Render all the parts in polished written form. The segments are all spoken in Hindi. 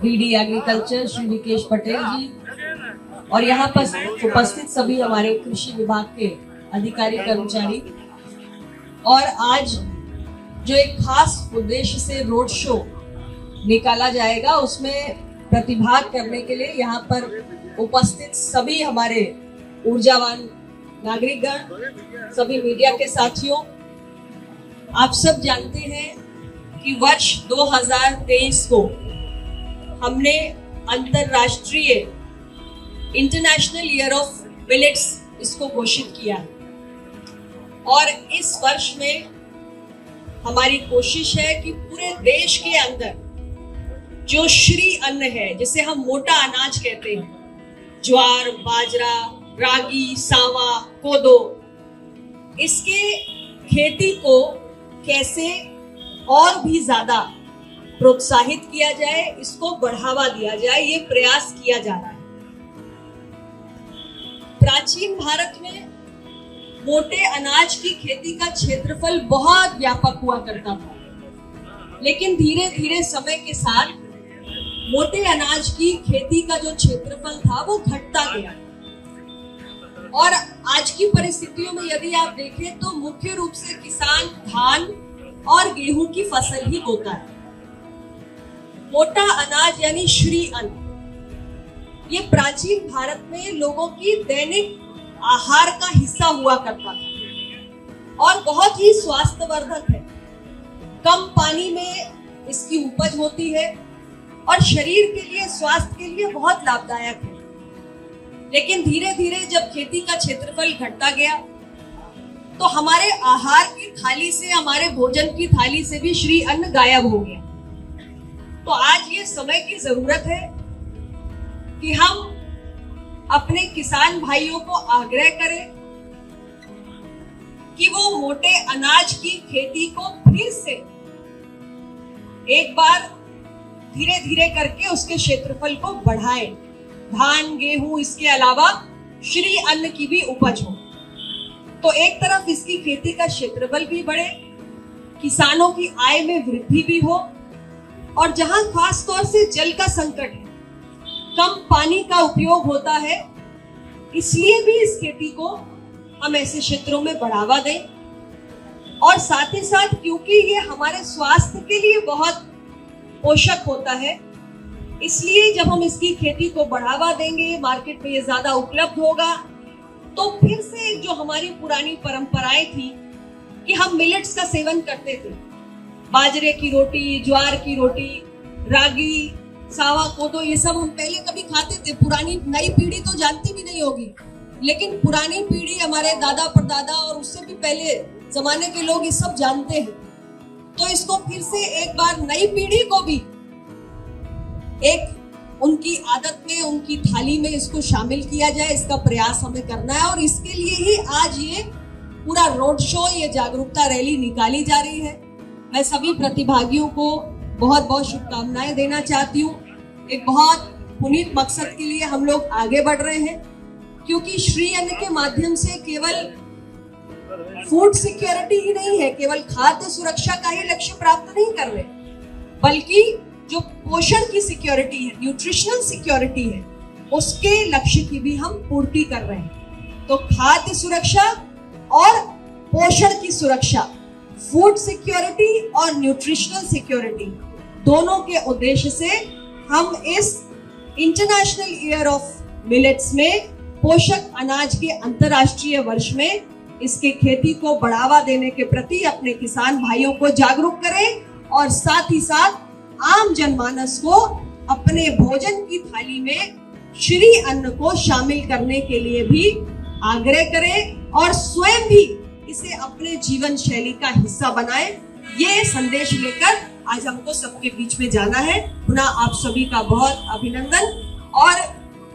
डीडी एग्रीकल्चर श्री विकेश पटेल जी और यहाँ पर उपस्थित सभी हमारे कृषि विभाग के अधिकारी कर्मचारी, और आज जो एक खास उद्देश्य से रोड शो निकाला जाएगा उसमें प्रतिभाग करने के लिए यहाँ पर उपस्थित सभी हमारे ऊर्जावान नागरिकगण, सभी मीडिया के साथियों, आप सब जानते हैं कि वर्ष 2023 को हमने अंतरराष्ट्रीय इंटरनेशनल ईयर ऑफ मिलेट्स इसको घोषित किया है। और इस वर्ष में हमारी कोशिश है कि पूरे देश के अंदर जो श्री अन्न है, जिसे हम मोटा अनाज कहते हैं, ज्वार, बाजरा, रागी, सावा, कोदो, इसके खेती को कैसे और भी ज्यादा प्रोत्साहित किया जाए, इसको बढ़ावा दिया जाए, ये प्रयास किया जा रहा है। प्राचीन भारत में मोटे अनाज की खेती का क्षेत्रफल बहुत व्यापक हुआ करता था, लेकिन धीरे धीरे समय के साथ मोटे अनाज की खेती का जो क्षेत्रफल था वो घटता गया। और आज की परिस्थितियों में यदि आप देखें तो मुख्य रूप से किसान धान और गेहूं की फसल ही बोता है। मोटा अनाज यानी श्री अन्न, ये प्राचीन भारत में लोगों की दैनिक आहार का हिस्सा हुआ करता था और बहुत ही स्वास्थ्यवर्धक है। कम पानी में इसकी उपज होती है और शरीर के लिए, स्वास्थ्य के लिए बहुत लाभदायक है। लेकिन धीरे धीरे जब खेती का क्षेत्रफल घटता गया तो हमारे आहार की थाली से, हमारे भोजन की थाली से भी श्री अन्न गायब हो गया। तो आज ये समय की जरूरत है कि हम अपने किसान भाइयों को आग्रह करें कि वो मोटे अनाज की खेती को फिर से एक बार धीरे धीरे करके उसके क्षेत्रफल को बढ़ाएं। धान, गेहूं, इसके अलावा श्री अन्न की भी उपज हो, तो एक तरफ इसकी खेती का क्षेत्रफल भी बढ़े, किसानों की आय में वृद्धि भी हो, और जहां खास तौर से जल का संकट है, कम पानी का उपयोग होता है, इसलिए भी इस खेती को हम ऐसे क्षेत्रों में बढ़ावा दें। और साथ ही साथ क्योंकि ये हमारे स्वास्थ्य के लिए बहुत पोषक होता है, इसलिए जब हम इसकी खेती को बढ़ावा देंगे, मार्केट में ये ज्यादा उपलब्ध होगा, तो फिर से जो हमारी पुरानी परंपराएं थी कि हम मिलेट्स का सेवन करते थे, बाजरे की रोटी, ज्वार की रोटी, रागी, सावा, कोदो, ये सब हम पहले कभी खाते थे। पुरानी नई पीढ़ी तो जानती भी नहीं होगी, लेकिन पुरानी पीढ़ी, हमारे दादा परदादा और उससे भी पहले जमाने के लोग ये सब जानते हैं। तो इसको फिर से एक बार नई पीढ़ी को भी एक उनकी आदत में, उनकी थाली में इसको शामिल किया जाए, इसका प्रयास हमें करना है। और इसके लिए ही आज ये पूरा रोड शो, ये जागरूकता रैली निकाली जा रही है। मैं सभी प्रतिभागियों को बहुत बहुत शुभकामनाएं देना चाहती हूँ। एक बहुत पुनीत मकसद के लिए हम लोग आगे बढ़ रहे हैं, क्योंकि श्री अन्न के माध्यम से केवल फूड सिक्योरिटी ही नहीं है, केवल खाद्य सुरक्षा का ही लक्ष्य प्राप्त नहीं कर रहे, बल्कि जो पोषण की सिक्योरिटी है, न्यूट्रिशनल सिक्योरिटी है, उसके लक्ष्य की भी हम पूर्ति कर रहे हैं। तो खाद्य सुरक्षा और पोषण की सुरक्षा, फूड सिक्योरिटी और न्यूट्रिशनल सिक्योरिटी, दोनों के उद्देश्य से हम इस इंटरनेशनल ईयर ऑफ मिलेट्स में, पोषक अनाज के अंतरराष्ट्रीय वर्ष में, इसके खेती को बढ़ावा देने के प्रति अपने किसान भाइयों को जागरूक करें और साथ ही साथ आम जनमानस को अपने भोजन की थाली में श्री अन्न को शामिल करने के लिए भी आग्रह करें और स्वयं भी इसे अपने जीवन शैली का हिस्सा बनाएं। ये संदेश लेकर आज हमको सबके बीच में जाना है। पुनः आप सभी का बहुत अभिनंदन। और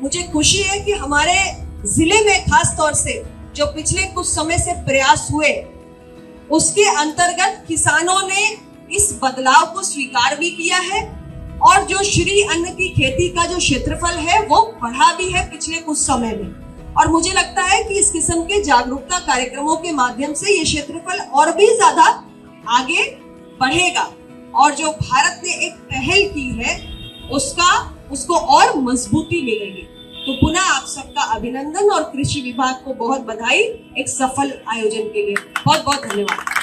मुझे खुशी है कि हमारे जिले में खास तौर से जो पिछले कुछ समय से प्रयास हुए, उसके अंतर्गत किसानों ने इस बदलाव को स्वीकार भी किया है और जो श्री अन्न की खेती का जो क्षेत्रफल है वो बढ़ा भी है पिछले कुछ समय में। और मुझे लगता है कि इस किस्म के जागरूकता कार्यक्रमों के माध्यम से ये क्षेत्रफल और भी ज्यादा आगे बढ़ेगा। और जो भारत ने एक पहल की है उसको और मजबूती मिलेगी। तो पुनः आप सबका अभिनंदन और कृषि विभाग को बहुत बधाई एक सफल आयोजन के लिए। बहुत बहुत धन्यवाद।